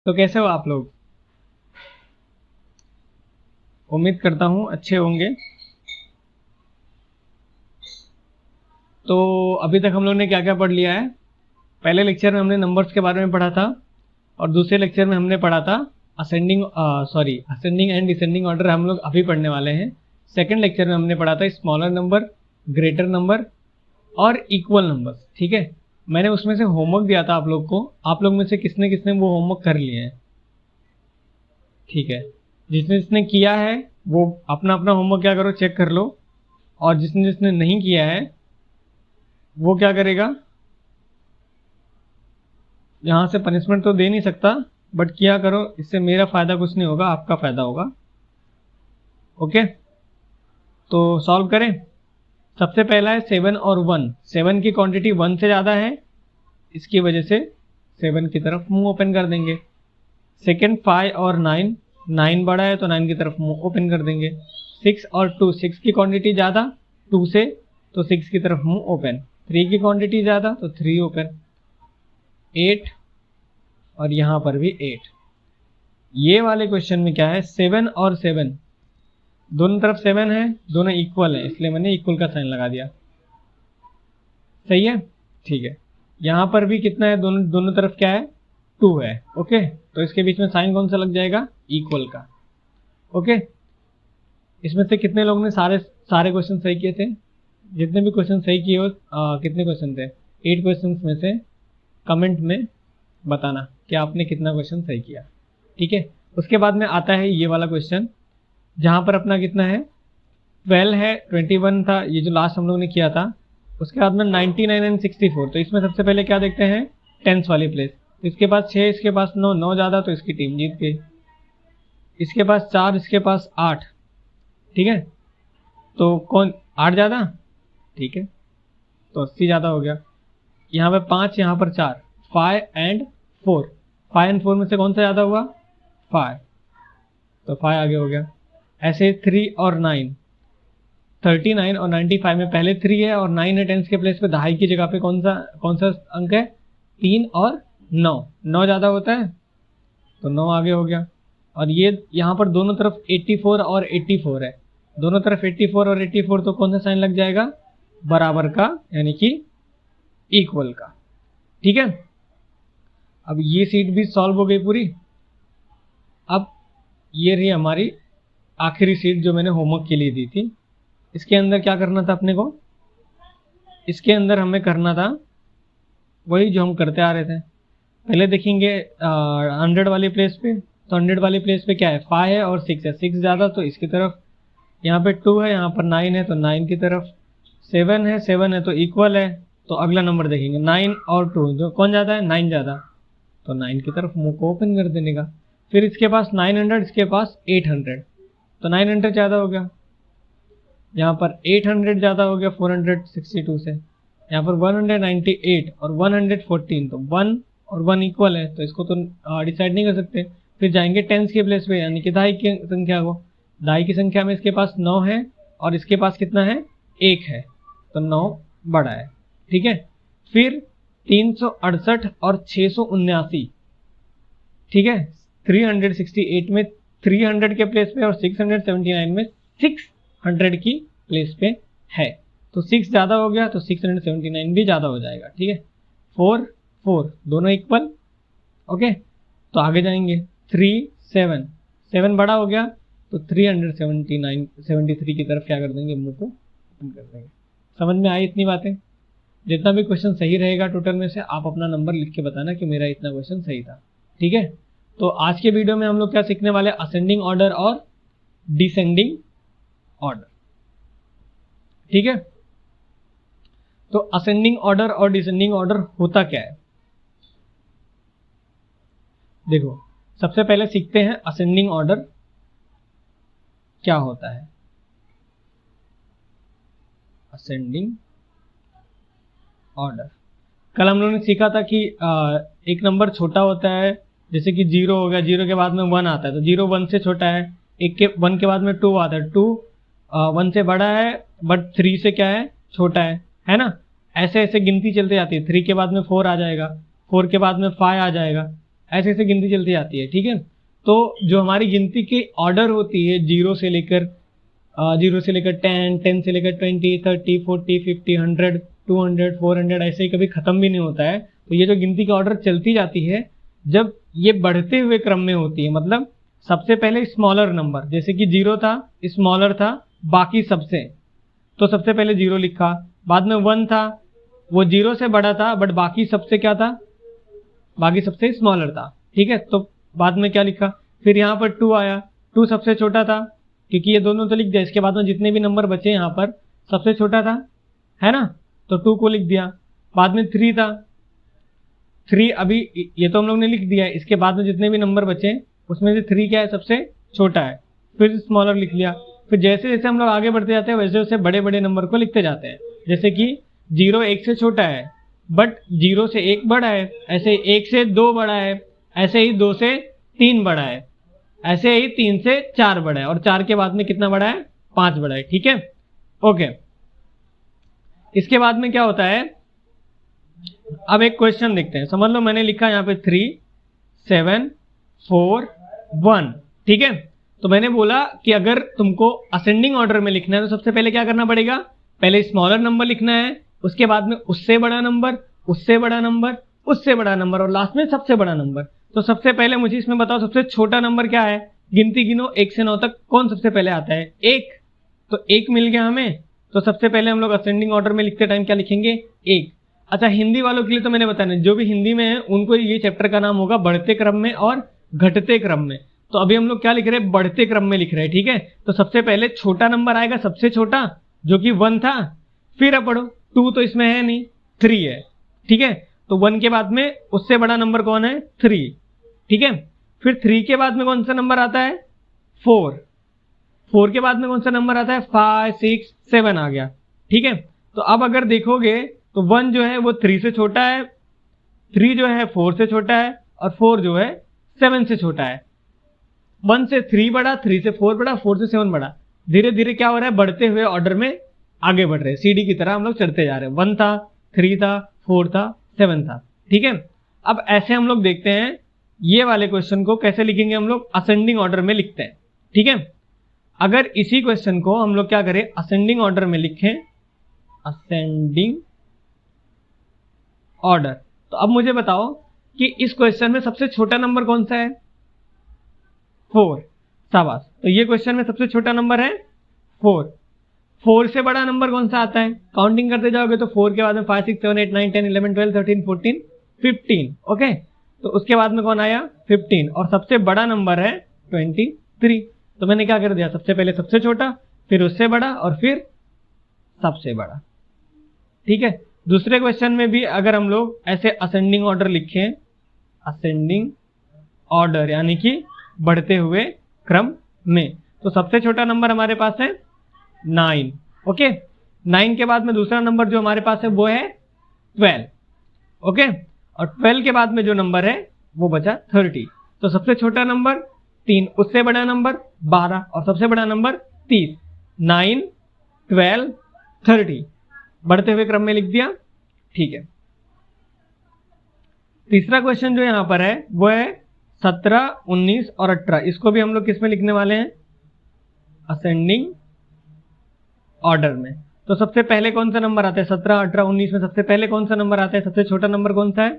तो कैसे हो आप लोग? उम्मीद करता हूँ अच्छे होंगे। तो अभी तक हम लोग ने क्या क्या पढ़ लिया है? पहले लेक्चर में हमने नंबर्स के बारे में पढ़ा था और दूसरे लेक्चर में हमने पढ़ा था असेंडिंग एंड डिसेंडिंग ऑर्डर हम लोग अभी पढ़ने वाले हैं। सेकंड लेक्चर में हमने पढ़ा था स्मॉलर नंबर, ग्रेटर नंबर और इक्वल नंबर। ठीक है, मैंने उसमें से होमवर्क दिया था आप लोग को। आप लोग में से किसने किसने वो होमवर्क कर लिए हैं? ठीक है, जिसने जिसने किया है वो अपना अपना होमवर्क क्या करो, चेक कर लो। और जिसने जिसने नहीं किया है वो क्या करेगा? यहाँ से पनिशमेंट तो दे नहीं सकता, बट किया करो, इससे मेरा फायदा कुछ नहीं होगा, आपका फायदा होगा। ओके, तो सॉल्व करें। सबसे पहला है 7 और 1। 7 की क्वांटिटी 1 से ज़्यादा है, इसकी वजह से 7 की तरफ मुंह ओपन कर देंगे। सेकेंड 5 और 9। 9 बड़ा है तो 9 की तरफ मुंह ओपन कर देंगे। 6 और 2। 6 की क्वांटिटी ज़्यादा 2 से, तो 6 की तरफ मुंह ओपन। 3 की क्वांटिटी ज़्यादा तो 3 ओपन। 8 और यहाँ पर भी 8। ये वाले क्वेश्चन में क्या है, 7 और 7 दोनों तरफ 7 है, दोनों इक्वल है, इसलिए मैंने इक्वल का साइन लगा दिया। सही है, ठीक है। यहाँ पर भी कितना है, दोनों तरफ क्या है, 2 है। ओके, तो इसके बीच में साइन कौन सा लग जाएगा, इक्वल का। ओके, इसमें से कितने लोगों ने सारे क्वेश्चन सही किए थे? जितने भी क्वेश्चन सही किए हो, कितने क्वेश्चन थे? 8 क्वेश्चन में से कमेंट में बताना कि आपने कितना क्वेश्चन सही किया। ठीक है, उसके बाद में आता है ये वाला क्वेश्चन, जहाँ पर अपना कितना है, 12 है, 21 था, ये जो लास्ट हम लोगों ने किया था। उसके बाद में 99 एंड 64। तो इसमें सबसे पहले क्या देखते हैं, टेंस वाली प्लेस। तो इसके पास 6, इसके पास 9, 9 ज़्यादा तो इसकी टीम जीत गई। इसके पास 4, इसके पास 8। ठीक है, तो कौन 8 ज़्यादा? ठीक है, तो 80 ज़्यादा हो गया। यहाँ पे 5, यहाँ पर 4, 5 एंड 4। 5 एंड 4 में से कौन सा ज़्यादा हुआ, 5, तो 5 आगे हो गया। ऐसे 3 और 9। 39 और 95 में पहले 3 है और 9 है, टेंस के प्लेस पे दहाई की जगह पे कौन सा अंक है, 3 और 9। 9 ज़्यादा होता है तो 9 आगे हो गया। और ये यहाँ पर दोनों तरफ 84 और 84 है, दोनों तरफ 84 और 84, तो कौन सा साइन लग जाएगा, बराबर का, यानी कि इक्वल का। ठीक है, अब ये सीट भी सॉल्व हो गई पूरी। अब ये रही हमारी आखिरी सीट जो मैंने होमवर्क के लिए दी थी। इसके अंदर क्या करना था अपने को, इसके अंदर हमें करना था वही जो हम करते आ रहे थे। पहले देखेंगे 100 वाली प्लेस पे। तो 100 वाली प्लेस पे क्या है, 5 है और 6 है। 6 ज़्यादा तो इसकी तरफ, यहाँ पे 2 है, यहाँ पर 9 है तो 9 की तरफ। 7 है, 7 है तो इक्वल है, तो अगला नंबर देखेंगे 9 और 2, जो कौन ज़्यादा है, 9 ज़्यादा, तो 9 की तरफ मुंह को ओपन कर देने का। फिर इसके पास 900, इसके पास 800, तो 900 ज़्यादा हो गया। यहाँ पर 800 ज़्यादा हो गया 462 से। यहाँ पर 198 और 114, तो 1 और 1 इक्वल है, तो इसको तो डिसाइड नहीं कर सकते। फिर जाएंगे टेंस के प्लेस पे, यानी कि दहाई की संख्या को। दहाई की संख्या में इसके पास 9 है और इसके पास कितना है, 1 है, तो 9 बड़ा है। ठीक है, फिर 368 और 679। ठीक है, 368 में 300 के प्लेस पे और 679 में 600 की प्लेस पे है, तो 6 ज़्यादा हो गया तो 679 भी ज़्यादा हो जाएगा। ठीक है, 4 4 दोनों इक्वल। ओके, तो आगे जाएंगे 3 7 7 बड़ा हो गया तो 373 की तरफ क्या कर देंगे, मुंह को ओपन कर देंगे। समझ में आई इतनी बातें? जितना भी क्वेश्चन सही रहेगा टोटल में से आप अपना नंबर लिख के बताना कि मेरा इतना क्वेश्चन सही था। ठीक है, तो आज के वीडियो में हम लोग क्या सीखने वाले, असेंडिंग ऑर्डर और डिसेंडिंग ऑर्डर। ठीक है, तो असेंडिंग ऑर्डर और डिसेंडिंग ऑर्डर होता क्या है, देखो सबसे पहले सीखते हैं असेंडिंग ऑर्डर क्या होता है। असेंडिंग ऑर्डर कल हम लोगों ने सीखा था कि एक नंबर छोटा होता है, जैसे कि 0 हो गया, 0 के बाद में 1 आता है, तो 0 1 से छोटा है। 1 के बाद में 2 आता है, 2 1 से बड़ा है बट 3 से क्या है, छोटा है ना। ऐसे ऐसे गिनती चलती जाती है। 3 के बाद में 4 आ जाएगा, 4 के बाद में 5 आ जाएगा, ऐसे ऐसे गिनती चलती जाती है, ठीक है। तो जो हमारी गिनती की ऑर्डर होती है, 0 से लेकर 10, 10 से लेकर 20, 30, 40, 50, 100, 200, 400, ऐसे ही कभी खत्म भी नहीं होता है। तो ये जो गिनती की ऑर्डर चलती जाती है, जब ये बढ़ते हुए क्रम में होती है, मतलब सबसे पहले स्मॉलर नंबर, जैसे कि 0 था, स्मॉलर था बाकी सबसे, तो सबसे पहले 0 लिखा। बाद में 1 था, वो 0 से बड़ा था बट बाकी सबसे क्या था, बाकी सबसे स्मॉलर था, ठीक है। तो बाद में क्या लिखा, फिर यहाँ पर 2 आया, 2 सबसे छोटा था, क्योंकि ये दोनों तो लिख दिया। इसके बाद में जितने भी नंबर बचे यहाँ पर सबसे छोटा था, है ना, तो 2 को लिख दिया। बाद में 3 था, 3 अभी ये तो हम लोग ने लिख दिया है। इसके बाद में जितने भी नंबर बचे उसमें से 3 क्या है, सबसे छोटा है, फिर स्मॉलर लिख लिया। फिर जैसे जैसे हम लोग आगे बढ़ते जाते हैं वैसे वैसे बड़े बड़े नंबर को लिखते जाते हैं। जैसे कि 0 1 से छोटा है बट 0 से 1 बड़ा है, ऐसे 1 से 2 बड़ा है, ऐसे ही 2 से 3 बड़ा है, ऐसे ही 3 से 4 बड़ा है, और 4 के बाद में कितना बड़ा है, 5 बड़ा है, ठीक है। ओके, इसके बाद में क्या होता है, अब एक क्वेश्चन देखते हैं। समझ लो मैंने लिखा यहाँ पे 3, 7, 4, 1, ठीक है। तो मैंने बोला कि अगर तुमको असेंडिंग ऑर्डर में लिखना है तो सबसे पहले क्या करना पड़ेगा, पहले स्मॉलर नंबर लिखना है, उसके बाद में उससे बड़ा नंबर, उससे बड़ा नंबर, उससे बड़ा नंबर, और लास्ट में सबसे बड़ा नंबर। तो सबसे पहले मुझे इसमें बताओ सबसे छोटा नंबर क्या है, गिनती गिनो 1 से 9 तक, कौन सबसे पहले आता है, 1। तो 1 मिल गया हमें, तो सबसे पहले हम लोग असेंडिंग ऑर्डर में लिखते टाइम क्या लिखेंगे, 1। अच्छा, हिंदी वालों के लिए तो मैंने बताया, जो भी हिंदी में है उनको ये चैप्टर का नाम होगा बढ़ते क्रम में और घटते क्रम में। तो अभी हम लोग क्या लिख रहे हैं, बढ़ते क्रम में लिख रहे हैं, ठीक है। तो सबसे पहले छोटा नंबर आएगा, सबसे छोटा, जो कि 1 था। फिर अब पढ़ो, 2 तो इसमें है नहीं, 3 है, ठीक है। तो 1 के बाद में उससे बड़ा नंबर कौन है, 3, ठीक है। फिर 3 के बाद में कौन सा नंबर आता है, 4। 4 के बाद में कौन सा नंबर आता है, 5, 6, 7 आ गया, ठीक है। तो अब अगर देखोगे तो 1 जो है वो 3 से छोटा है, 3 जो है 4 से छोटा है, और 4 जो है 7 से छोटा है। 1 से 3 बड़ा, 3 से 4 बड़ा, 4 से 7 बड़ा। धीरे धीरे क्या हो रहा है, बढ़ते हुए ऑर्डर में आगे बढ़ रहे हैं, सीडी की तरह हम लोग चढ़ते जा रहे हैं। 1 था, 3 था, 4 था, 7 था, ठीक है। अब ऐसे हम लोग देखते हैं ये वाले क्वेश्चन को कैसे लिखेंगे, हम लोग असेंडिंग ऑर्डर में लिखते हैं, ठीक है। अगर इसी क्वेश्चन को हम लोग क्या करें, असेंडिंग ऑर्डर में लिखें, असेंडिंग ऑर्डर, तो अब मुझे बताओ कि इस क्वेश्चन में सबसे छोटा नंबर कौन सा है, 4, शाबाश। तो ये क्वेश्चन में सबसे छोटा नंबर है 4। 4 से बड़ा नंबर कौन सा आता है, काउंटिंग करते जाओगे तो 4 के बाद में 5, 6, 7, 8, 9, 10, 11, 12, 13, 14, 15, ओके। तो उसके बाद में कौन आया, 15, और सबसे बड़ा नंबर है 23। तो मैंने क्या कर दिया, सबसे पहले सबसे छोटा, फिर उससे बड़ा, और फिर सबसे बड़ा, ठीक है। दूसरे क्वेश्चन में भी अगर हम लोग ऐसे असेंडिंग ऑर्डर लिखें, असेंडिंग ऑर्डर यानी कि बढ़ते हुए क्रम में, तो सबसे छोटा नंबर हमारे पास है 9, ओके। 9 के बाद में दूसरा नंबर जो हमारे पास है वो है 12, ओके। और 12 के बाद में जो नंबर है वो बचा 30। तो सबसे छोटा नंबर 3, उससे बड़ा नंबर 12, और सबसे बड़ा नंबर 30। 9, 12, 30 बढ़ते हुए क्रम में लिख दिया, ठीक है। तीसरा क्वेश्चन जो यहां पर है वो है 17, 19 और 18। इसको भी हम लोग किस में लिखने वाले हैं, असेंडिंग ऑर्डर में। तो सबसे पहले कौन सा नंबर आता है, 17, 18, 19 में सबसे पहले कौन सा नंबर आता है, सबसे छोटा नंबर कौन सा है,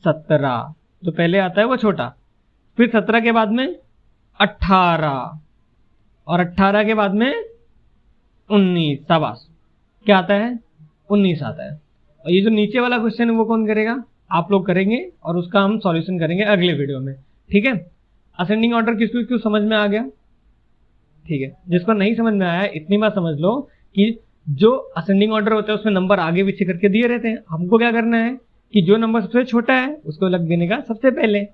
17, जो पहले आता है वो छोटा। फिर 17 के बाद में 18, और 18 के बाद में 19, शाबाश, क्या आता है, 19 आता है। और ये जो नीचे वाला क्वेश्चन है वो कौन करेगा, आप लोग करेंगे, और उसका हम सॉल्यूशन करेंगे अगले वीडियो में, ठीक है। असेंडिंग ऑर्डर किसको क्यों समझ में आ गया, ठीक है। जिसको नहीं समझ में आया इतनी बात समझ लो कि जो असेंडिंग ऑर्डर होता है उसमें नंबर आगे पीछे करके दिए रहते हैं। हमको क्या करना है कि जो नंबर सबसे छोटा है उसको लग देने का सबसे पहले,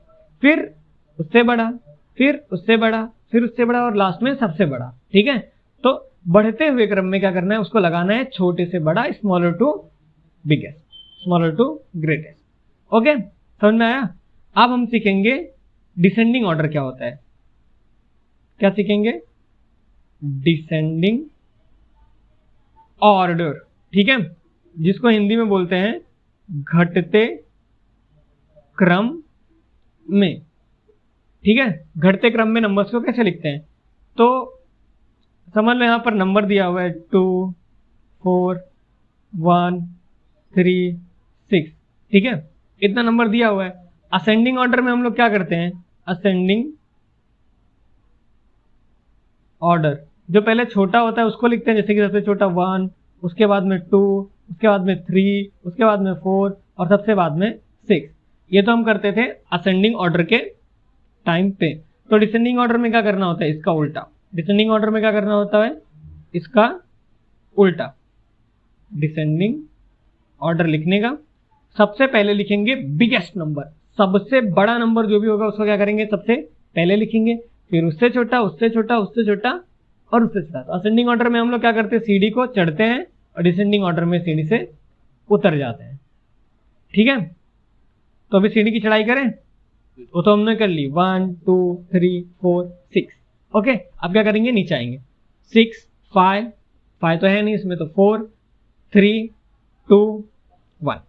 फिर उससे बड़ा, फिर उससे बड़ा, फिर उससे बड़ा, और लास्ट में सबसे बड़ा, ठीक है। तो बढ़ते हुए क्रम में क्या करना है, उसको लगाना है छोटे से बड़ा, smaller to biggest, smaller to greatest, okay. समझ में आया। अब हम सीखेंगे डिसेंडिंग ऑर्डर क्या होता है, क्या सीखेंगे, डिसेंडिंग ऑर्डर, ठीक है, जिसको हिंदी में बोलते हैं घटते क्रम में, ठीक है। घटते क्रम में नंबर्स को कैसे लिखते हैं, तो समझ लो यहाँ पर नंबर दिया हुआ है 2 4 1 3 6, ठीक है, इतना नंबर दिया हुआ है। असेंडिंग ऑर्डर में हम लोग क्या करते हैं, असेंडिंग ऑर्डर जो पहले छोटा होता है उसको लिखते हैं, जैसे कि सबसे छोटा 1, उसके बाद में 2, उसके बाद में 3, उसके बाद में 4 और सबसे बाद में 6। ये तो हम करते थे असेंडिंग ऑर्डर के टाइम पे। तो डिसेंडिंग ऑर्डर में क्या करना होता है, इसका उल्टा। डिसेंडिंग ऑर्डर में क्या करना होता है, इसका उल्टा। डिसेंडिंग ऑर्डर लिखने का सबसे पहले लिखेंगे बिगेस्ट नंबर, सबसे बड़ा नंबर जो भी होगा उसको क्या करेंगे, सबसे पहले लिखेंगे, फिर उससे छोटा, उससे छोटा, उससे छोटा और उससे छोटा। तो असेंडिंग ऑर्डर में हम लोग क्या करते हैं, सीढ़ी को चढ़ते हैं और डिसेंडिंग ऑर्डर में सीढ़ी से उतर जाते हैं, ठीक है। तो अभी सीढ़ी की चढ़ाई करें, वो तो हमने कर ली 1 2 3 4 6, ओके। अब क्या करेंगे, नीचे आएंगे 6 5 तो है नहीं इसमें, तो 4 3 2 1,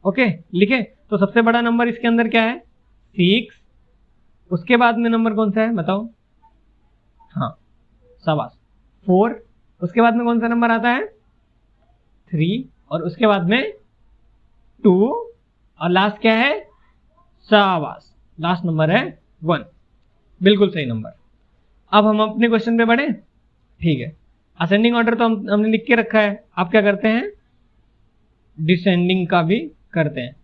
ओके, लिखे। तो सबसे बड़ा नंबर इसके अंदर क्या है, 6। उसके बाद में नंबर कौन सा है बताओ, हाँ शाबाश 4। उसके बाद में कौन सा नंबर आता है, 3 और उसके बाद में 2 और लास्ट क्या है, शाबाश लास्ट नंबर है 1, बिल्कुल सही नंबर। अब हम अपने क्वेश्चन पे बढ़े, ठीक है। असेंडिंग ऑर्डर तो हमने लिख के रखा है, आप क्या करते हैं, डिसेंडिंग का भी करते हैं।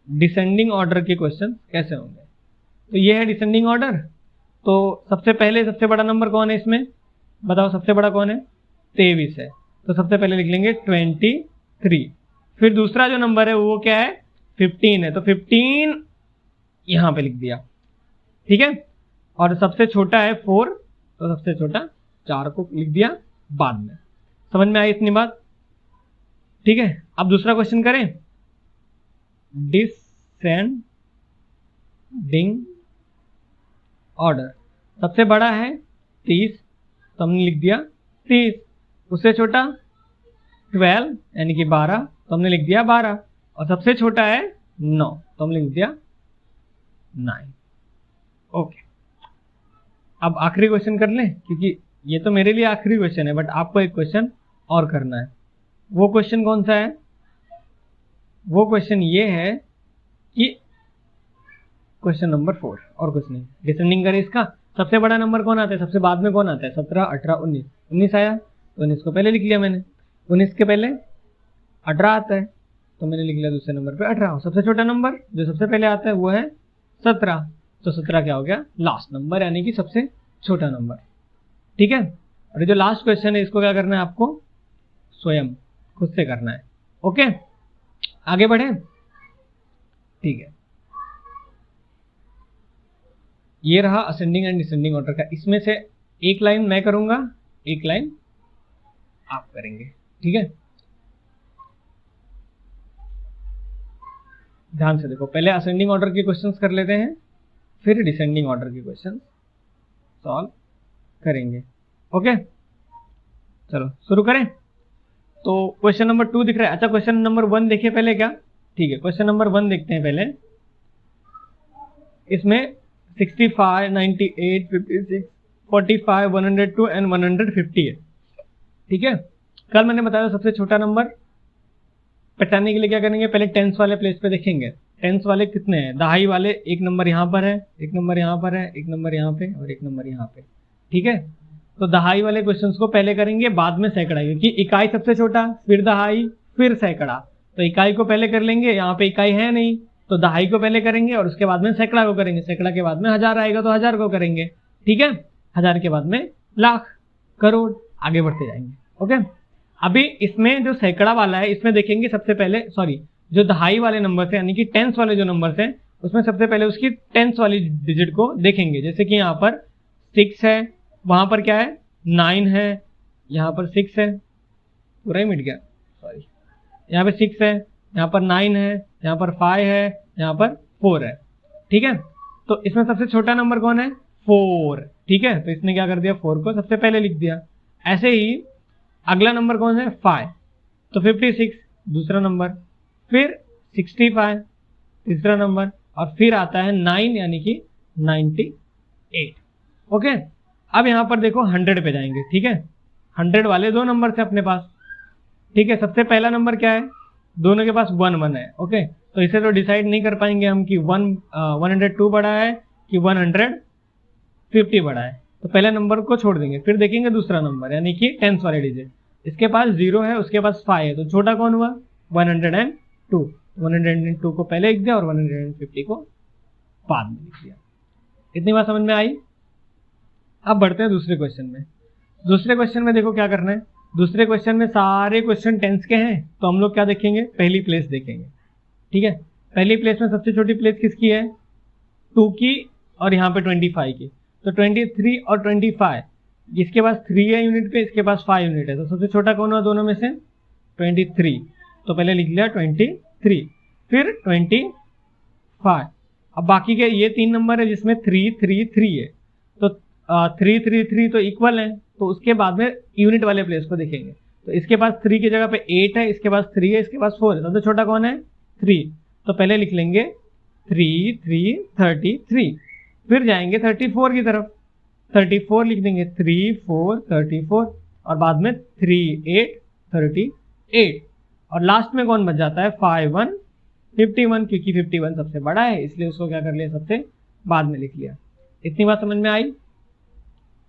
डिसेंडिंग ऑर्डर के क्वेश्चन कैसे होंगे, तो ये है डिसेंडिंग ऑर्डर। तो सबसे पहले सबसे बड़ा नंबर कौन है इसमें, बताओ सबसे बड़ा कौन है, 23 है, तो सबसे पहले लिख लेंगे 23। फिर दूसरा जो नंबर है वो क्या है, 15 है, तो 15 यहां पे लिख दिया, ठीक है। और सबसे छोटा है 4, तो सबसे छोटा 4 को लिख दिया बाद में। समझ में आई इतनी बात, ठीक है। अब दूसरा क्वेश्चन करें, डिसेंडिंग ऑर्डर। सबसे बड़ा है 30, तो हमने लिख दिया 30। उससे छोटा 12 यानी कि 12, तो हमने लिख दिया 12। और सबसे छोटा है 9, तो हमने लिख दिया 9, ओके। अब आखिरी क्वेश्चन कर लें, क्योंकि ये तो मेरे लिए आखिरी क्वेश्चन है, बट आपको एक क्वेश्चन और करना है। वो क्वेश्चन कौन सा है, वो क्वेश्चन ये है कि क्वेश्चन नंबर 4, और कुछ नहीं। डिसेंडिंग करें इसका, सबसे बड़ा नंबर कौन आता है, सबसे बाद में कौन आता है, 17 18 19। 19 आया तो 19 को पहले लिख लिया मैंने, 19 के पहले 18 आता है, तो मैंने लिख लिया दूसरे नंबर पे 18। सबसे छोटा नंबर जो सबसे पहले आता है वो है 17, तो 17 क्या हो गया, लास्ट नंबर, यानी कि सबसे छोटा नंबर, ठीक है। और जो लास्ट क्वेश्चन है इसको क्या करना है, आपको स्वयं खुद से करना है, ओके। आगे बढ़े, ठीक है। ये रहा असेंडिंग एंड डिसेंडिंग ऑर्डर का। इसमें से एक लाइन मैं करूंगा, एक लाइन आप करेंगे, ठीक है। ध्यान से देखो, पहले असेंडिंग ऑर्डर के क्वेश्चंस कर लेते हैं, फिर डिसेंडिंग ऑर्डर के क्वेश्चन सॉल्व करेंगे, ओके। चलो शुरू करें। तो क्वेश्चन नंबर 2 दिख रहा है, अच्छा क्वेश्चन नंबर 1 देखिए पहले क्या, ठीक है। क्वेश्चन नंबर 1 देखते हैं पहले। इसमें 65 98 56 45 102 एंड 150 है, ठीक है। कल मैंने बताया सबसे छोटा नंबर पहचानने के लिए क्या करेंगे, पहले टेंस वाले प्लेस पे देखेंगे, टेंस वाले कितने हैं, दहाई वाले एक नंबर यहाँ पर है, एक नंबर यहाँ पर है, एक नंबर यहाँ पे और एक नंबर यहाँ पे, ठीक है। तो दहाई वाले क्वेश्चंस को पहले करेंगे, बाद में सैकड़ा, क्योंकि इकाई सबसे छोटा, फिर दहाई, फिर सैकड़ा। तो इकाई को पहले कर लेंगे, यहाँ पे इकाई है नहीं, तो दहाई को पहले करेंगे और उसके बाद में सैकड़ा को करेंगे, सैकड़ा के बाद में 1000 आएगा तो 1000 को करेंगे, ठीक है। 1000 के बाद में लाख, करोड़, आगे बढ़ते जाएंगे, ओके। अभी इसमें जो सैकड़ा वाला है इसमें देखेंगे सबसे पहले, सॉरी जो दहाई वाले नंबर है यानी कि टेंस वाले जो नंबर है उसमें सबसे पहले उसकी टेंस वाली डिजिट को देखेंगे। जैसे कि यहाँ पर 6 है, वहां पर क्या है 9 है, यहाँ पर 6 है, पूरा ही मिट गया, सॉरी, यहाँ पे 6 है, यहाँ पर 9 है, यहाँ पर 5 है, यहाँ पर 4 है, ठीक है। तो इसमें सबसे छोटा नंबर कौन है, 4, ठीक है। तो इसने क्या कर दिया, 4 को सबसे पहले लिख दिया। ऐसे ही अगला नंबर कौन है, 5, तो 56 दूसरा नंबर, फिर 65 तीसरा नंबर और फिर आता है 9 यानी कि 98। ओके, अब यहाँ पर देखो 100 पे जाएंगे, ठीक है। 100 वाले दो नंबर से अपने पास, ठीक है। सबसे पहला नंबर क्या है, दोनों के पास 1 1 है। ओके, तो इसे तो डिसाइड नहीं कर पाएंगे हम कि 102 बड़ा है कि 150 बड़ा है, तो पहले नंबर को छोड़ देंगे। फिर देखेंगे दूसरा नंबर यानी कि 10 वाले डिजिट, इसके पास 0 है, उसके पास 5 है, तो छोटा कौन हुआ 102। 102 को पहले लिख दिया और 150 को बाद में लिख दिया। इतनी बात समझ में आई। अब बढ़ते हैं दूसरे क्वेश्चन में। दूसरे क्वेश्चन में देखो क्या करना है। दूसरे क्वेश्चन में सारे क्वेश्चन टेंस के हैं, तो हम लोग क्या देखेंगे, पहली प्लेस देखेंगे, ठीक है। पहली प्लेस में सबसे छोटी प्लेस किसकी है, 2 की, और यहाँ पे 25 की। तो 23 और 25, जिसके पास 3 है यूनिट पे, इसके पास 5 यूनिट है, तो सबसे छोटा कौन हुआ दोनों में से, 23। तो पहले लिख लिया 23, फिर 25। अब बाकी के ये 3 नंबर है जिसमें 3 3 3 है, तो 3 3 3 तो इक्वल है, तो उसके बाद में यूनिट वाले प्लेस को देखेंगे। तो इसके पास 3 की जगह पे 8 है, इसके पास 3 है, इसके पास 4 है, सबसे छोटा कौन है 3। तो पहले लिख लेंगे 3 3 33, फिर जाएंगे 34 की तरफ, 34 लिख देंगे, 3 4 34, और बाद में 3 8 38, और लास्ट में कौन बच जाता है 5 1 51, क्योंकि 51 सबसे बड़ा है इसलिए उसको क्या कर लिया, सबसे बाद में लिख लिया। इतनी बात समझ में आई,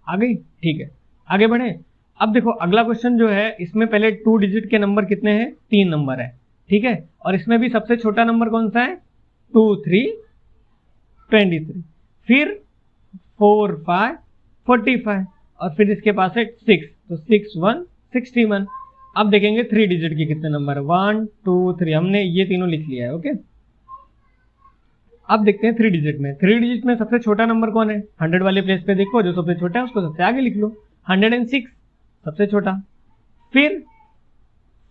आ गई, ठीक है। आगे बढ़े। अब देखो अगला क्वेश्चन जो है, इसमें पहले 2 डिजिट के नंबर कितने हैं, 3 नंबर है, ठीक है। और इसमें भी सबसे छोटा नंबर कौन सा है, 2 3 23, फिर 4 5 45, और फिर इसके पास है 6, तो 6 1 61। अब देखेंगे 3 डिजिट के कितने नंबर है, 1 2 3, हमने ये तीनों लिख लिया है। ओके, अब देखते हैं 3 डिजिट में। 3 डिजिट में सबसे छोटा नंबर कौन है, 100 वाले प्लेस पे देखो, जो सबसे छोटा है उसको सबसे आगे लिख लो, 106 सबसे छोटा, फिर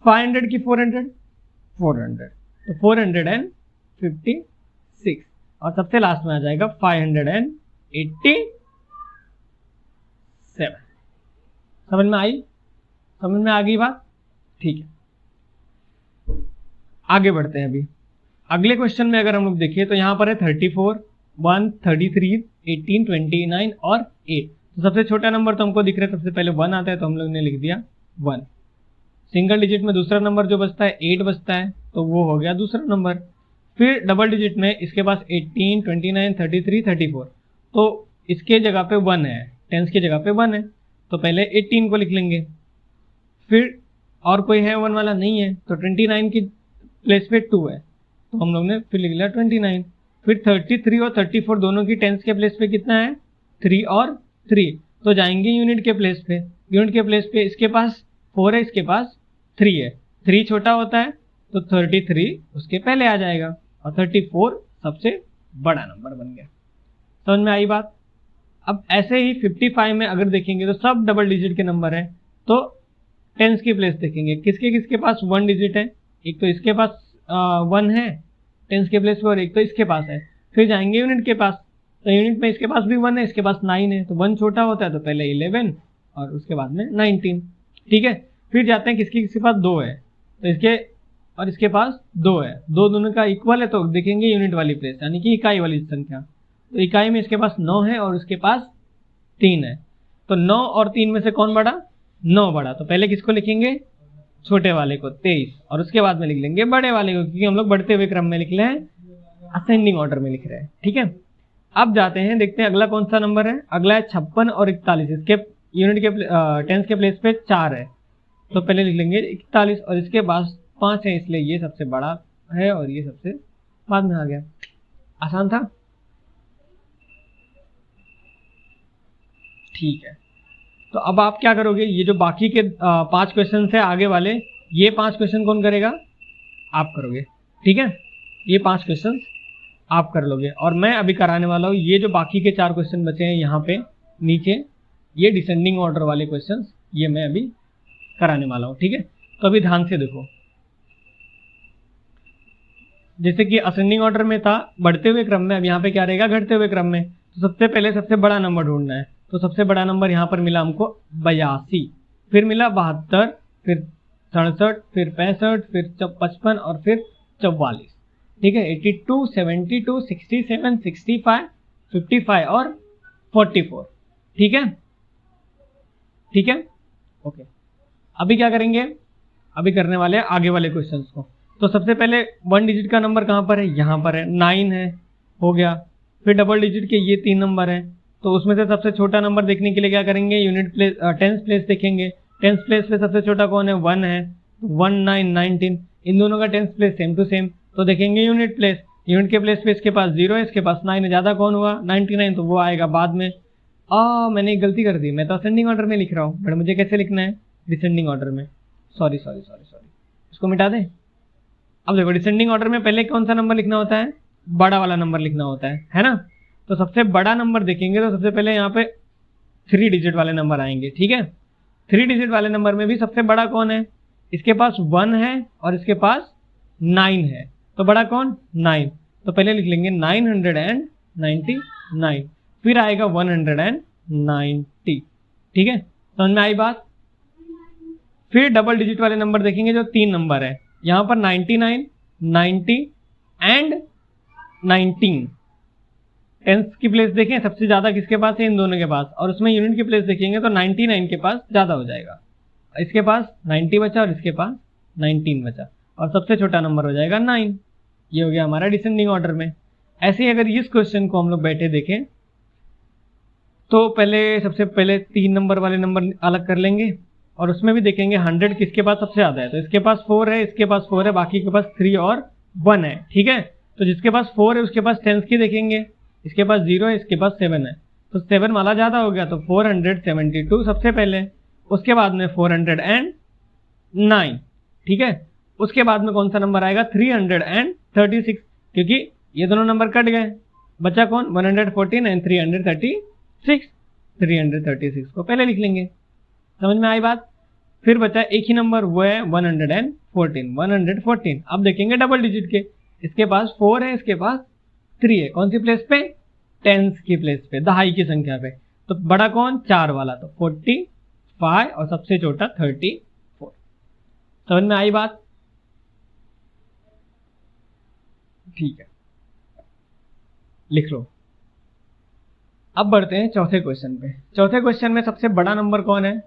500 की 400 तो 456, और सबसे लास्ट में आ जाएगा 587। समझ में आई, समझ में आ गई बात, ठीक है। आगे बढ़ते हैं। अभी अगले क्वेश्चन में अगर हम लोग देखें तो यहाँ पर है 34 1 33 18 29 और 8। तो सबसे छोटा नंबर तो हमको दिख रहा है, सबसे पहले 1 आता है, तो हम लोग ने लिख दिया 1। सिंगल डिजिट में दूसरा नंबर जो बचता है 8 बचता है, तो वो हो गया दूसरा नंबर। फिर डबल डिजिट में इसके पास 18 29 33 34, तो इसके जगह पे 1 है, टेंस की जगह पे 1 है, तो पहले 18 को लिख लेंगे। फिर और कोई है 1 वाला, नहीं है, तो 29 की प्लेस पे 2 है, तो हम लोग ने फिर लिख लिया 29। फिर 33 और 34 दोनों की टेंस के प्लेस पे कितना है, 3 और 3, तो जाएंगे यूनिट के प्लेस पे। यूनिट के प्लेस पे इसके पास 4 है, इसके पास 3 है, 3 छोटा होता है, तो 33 उसके पहले आ जाएगा, और 34 सबसे बड़ा नंबर बन गया। समझ में आई बात। अब ऐसे ही 55 में अगर देखेंगे तो सब डबल डिजिट के नंबर है, तो टेंस की प्लेस देखेंगे, किसके किसके पास 1 डिजिट है, एक तो इसके पास 1 है टेंस के प्लेस पे, और एक तो इसके पास है। फिर जाएंगे यूनिट के पास, तो यूनिट में इसके पास भी 1 है, इसके पास 9 है, तो 1 छोटा होता है, तो पहले 11 और उसके बाद में 19, ठीक है। फिर जाते हैं किसके किसके पास 2 है, तो इसके और इसके पास 2 है, दोनों का इक्वल है, तो देखेंगे यूनिट वाली प्लेस यानी कि इकाई वाली संख्या। तो इकाई में इसके पास 9 है और उसके पास 3 है, तो 9 और 3 में से कौन बड़ा, 9 बड़ा, तो पहले किसको लिखेंगे, छोटे वाले को 23, और उसके बाद में लिख लेंगे बड़े वाले को, क्योंकि हम लोग बढ़ते हुए क्रम में लिख रहे हैं, असेंडिंग ऑर्डर में लिख रहे हैं, ठीक है। अब जाते हैं, देखते हैं अगला कौन सा नंबर है। अगला है 56 और 41, इसके यूनिट के टेंस के प्लेस पे 4 है, तो पहले लिख लेंगे 41, और इसके पास 5 है, इसलिए ये सबसे बड़ा है और ये सबसे बाद में आ गया। आसान था, ठीक है। तो अब आप क्या करोगे, ये जो बाकी के 5 क्वेश्चन है आगे वाले, ये 5 क्वेश्चन कौन करेगा, आप करोगे, ठीक है। ये 5 क्वेश्चन आप कर लोगे, और मैं अभी कराने वाला हूँ ये जो बाकी के 4 क्वेश्चन बचे हैं यहाँ पे नीचे, ये डिसेंडिंग ऑर्डर वाले क्वेश्चन, ये मैं अभी कराने वाला हूँ, ठीक है। तो अभी ध्यान से देखो, जैसे कि असेंडिंग ऑर्डर में था बढ़ते हुए क्रम में, अब यहाँ पे क्या रहेगा, घटते हुए क्रम में। तो सबसे पहले सबसे बड़ा नंबर ढूंढना है, तो सबसे बड़ा नंबर यहाँ पर मिला हमको 82, फिर मिला 72, फिर 67, फिर 65, फिर 55 और फिर 44। ठीक है, 82, 72, 67, 65, 55 और 44। ठीक है, ठीक है, ओके। अभी क्या करेंगे, अभी करने वाले हैं आगे वाले क्वेश्चंस को। तो सबसे पहले 1 डिजिट का नंबर कहाँ पर है, यहाँ पर है, 9 है, हो गया। फिर डबल डिजिट के ये 3 नंबर हैं, तो उसमें से सबसे छोटा नंबर देखने के लिए क्या करेंगे, यूनिट प्लेस, टेंस प्लेस देखेंगे। टेंस प्लेस पे सबसे छोटा कौन है, 1 है, 1, 9, 19। इन दोनों का tens place same to same, तो देखेंगे यूनिट प्लेस। यूनिट के प्लेस पे इसके पास 0 है, इसके पास 9 है, ज्यादा कौन हुआ, 99, तो वो आएगा बाद में। मैंने एक गलती कर दी, मैं तो असेंडिंग ऑर्डर में लिख रहा हूँ, बट मुझे कैसे लिखना है, डिसेंडिंग ऑर्डर में। सॉरी, इसको मिटा दें। अब देखो, डिसेंडिंग ऑर्डर में पहले कौन सा नंबर लिखना होता है, बड़ा वाला नंबर लिखना होता है ना। तो सबसे बड़ा नंबर देखेंगे तो सबसे पहले यहाँ पे 3 डिजिट वाले नंबर आएंगे। ठीक है, 3 डिजिट वाले नंबर में भी सबसे बड़ा कौन है, इसके पास 1 है और इसके पास 9 है, तो बड़ा कौन, 9। तो पहले लिख लेंगे 999, फिर आएगा 190। ठीक है, समझ में आई बात। फिर डबल डिजिट वाले नंबर देखेंगे जो 3 नंबर है, यहां पर 99, 90 एंड 19। टेंस की प्लेस देखें सबसे ज्यादा किसके पास है, इन दोनों के पास, और उसमें यूनिट की प्लेस देखेंगे तो 99 के पास ज्यादा हो जाएगा, इसके पास 90 बचा और इसके पास 19 बचा, और सबसे छोटा नंबर हो जाएगा 9। ये हो गया हमारा डिसेंडिंग ऑर्डर में। ऐसे ही अगर इस क्वेश्चन को हम लोग बैठे देखें तो सबसे पहले 3 नंबर वाले नंबर अलग कर लेंगे, और उसमें भी देखेंगे 100 किसके पास सबसे ज्यादा है, तो इसके पास 4 है, इसके पास 4 है, बाकी के पास 3 और 1 है। ठीक है, तो जिसके पास 4 है उसके पास टेंस की देखेंगे, इसके पास 0 है, इसके पास 7 है, तो 7 वाला ज्यादा हो गया, तो 472 सबसे पहले, उसके बाद में 409। ठीक है, उसके बाद में कौन सा नंबर आएगा, 336, क्योंकि ये दोनों नंबर कट गए, बचा कौन, 114 एंड 336। 336 को पहले लिख लेंगे, समझ में आई बात। फिर बचा एक ही नंबर, वो है 114। अब देखेंगे डबल डिजिट के, इसके पास 4 है, इसके पास 3 है, कौन सी प्लेस पे, टेंस की प्लेस पे, दहाई की संख्या पे, तो बड़ा कौन, 4 वाला, तो 45 और सबसे छोटा 34। समझ में आई बात, ठीक है, लिख लो। अब बढ़ते हैं चौथे क्वेश्चन पे। चौथे क्वेश्चन में सबसे बड़ा नंबर कौन है,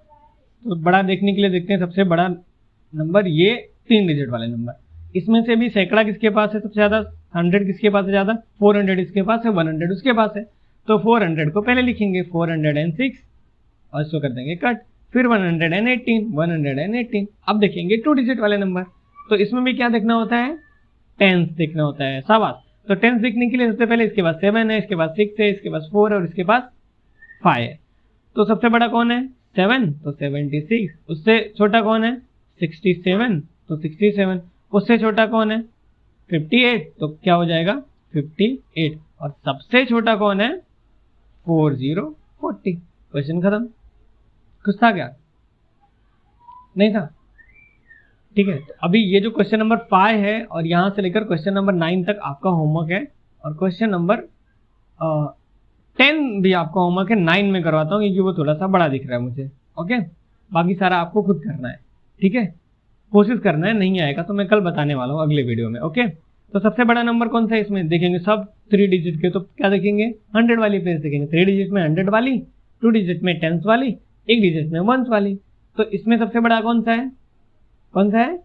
तो बड़ा देखने के लिए देखते हैं सबसे बड़ा नंबर, ये 3 डिजिट वाले नंबर। इसमें से भी सैकड़ा किसके पास है सबसे ज्यादा, 100 किसके पास है ज्यादा, 400 इसके पास है, 100 उसके पास है, तो 400 को पहले लिखेंगे 406 और इसको कर देंगे कट। फिर 118। अब देखेंगे 2 डिजिट वाले नंबर, तो इसमें भी क्या देखना होता है, टेंस देखना होता है, शाबाश। तो टेंस देखने के लिए सबसे पहले इसके पास 7 है, इसके पास 6 है, इसके पास 4 है और इसके पास 5 है, तो सबसे बड़ा कौन है, 7, तो 76। उससे छोटा कौन है, 67, तो 67। उससे छोटा कौन है, 58, तो क्या हो जाएगा 58। और सबसे छोटा कौन है, 40। क्वेश्चन खत्म। कुछ था क्या, नहीं था। ठीक है, तो अभी ये जो क्वेश्चन नंबर 5 है और यहां से लेकर क्वेश्चन नंबर 9 तक आपका होमवर्क है, और क्वेश्चन नंबर 10 भी आपका होमवर्क है। 9 में करवाता हूँ क्योंकि वो थोड़ा सा बड़ा दिख रहा है मुझे। ओके, बाकी सारा आपको खुद करना है। ठीक है, कोशिश करना है, नहीं आएगा तो मैं कल बताने वाला हूँ अगले वीडियो में। ओके, तो सबसे बड़ा नंबर कौन सा है इसमें, देखेंगे सब 3 डिजिट के, तो क्या देखेंगे, 100 वाली प्लेस देखेंगे। 3 डिजिट में 100 वाली, 2 डिजिट में 10s वाली, 1 डिजिट में 1s वाली। तो इसमें सबसे बड़ा कौन सा है, कौन सा है,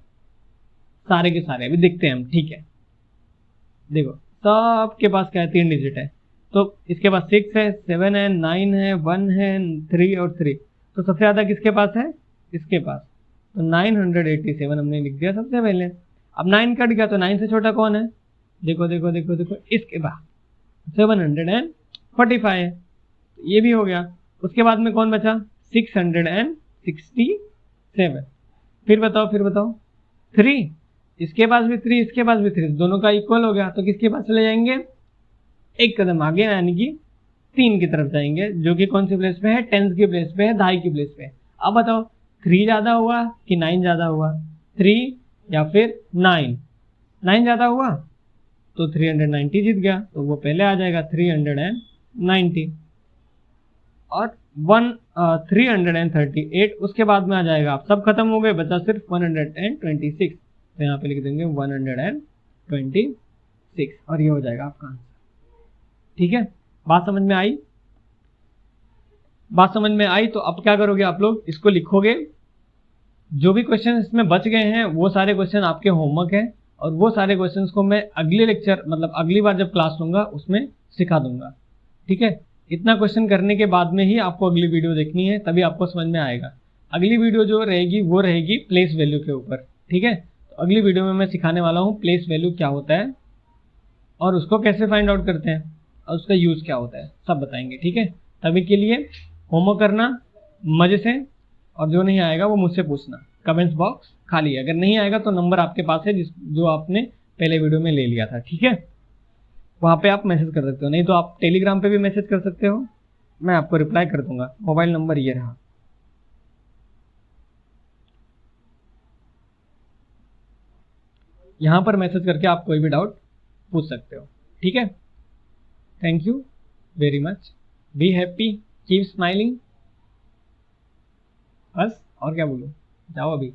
सारे के सारे अभी देखते हैं हम। ठीक है, देखो सबके पास क्या है, 3 डिजिट है, तो इसके पास 6 है, 7 है, 9 है, 1 है, 3 और 3। तो सबसे ज्यादा किसके पास है, इसके पापास, तो 987 हमने लिख दिया सबसे पहले। अब 9 कट गया तो 9 से छोटा कौन है, देखो देखो देखो देखो, इसके बाद 745 है, तो ये भी हो गया। उसके बाद में कौन बचा, 667। फिर बताओ 3, इसके पास भी 3, इसके पास भी 3, दोनों का इक्वल हो गया, तो किसके पास चले जाएंगे, एक कदम आगे, यानी कि 3 की तरफ जाएंगे, जो कि कौन सी प्लेस पे है, 10s की प्लेस पे है, दहाई की प्लेस पे है। अब बताओ 3 ज्यादा हुआ कि 9 ज्यादा हुआ, 3 या फिर 9 ज्यादा हुआ तो 390 जीत गया, तो वो पहले आ जाएगा 390, और 338 उसके बाद में आ जाएगा। आप सब खत्म हो गए, बचा सिर्फ 126, तो यहाँ पे लिख देंगे 126। 6 और ये हो जाएगा आपका आंसर। ठीक है, बात समझ में आई? बात समझ में आई तो अब क्या करोगे आप लोग, इसको लिखोगे। जो भी क्वेश्चन इसमें बच गए हैं वो सारे क्वेश्चन आपके होमवर्क हैं, और वो सारे क्वेश्चंस को मैं अगले लेक्चर मतलब अगली बार जब क्लास लूंगा उसमें सिखा दूंगा। ठीक है, इतना क्वेश्चन करने के बाद में ही आपको अगली वीडियो देखनी है, तभी आपको समझ में आएगा। अगली वीडियो जो रहेगी वो रहेगी प्लेस वैल्यू के ऊपर। ठीक है, तो अगली वीडियो में मैं सिखाने वाला हूँ प्लेस वैल्यू क्या होता है और उसको कैसे फाइंड आउट करते हैं और उसका यूज क्या होता है, सब बताएंगे। ठीक है, तभी के लिए होमवर्क करना मजे से, और जो नहीं आएगा वो मुझसे पूछना, कमेंट्स बॉक्स खाली है। अगर नहीं आएगा तो नंबर आपके पास है जो आपने पहले वीडियो में ले लिया था। ठीक है, वहां पे आप मैसेज कर सकते हो, नहीं तो आप टेलीग्राम पे भी मैसेज कर सकते हो, मैं आपको रिप्लाई कर दूंगा। मोबाइल नंबर ये रहा। यहां पर मैसेज करके आप कोई भी डाउट पूछ सकते हो। ठीक है, thank you very much, be happy, keep smiling. बस और क्या बोलूं, जाओ अभी।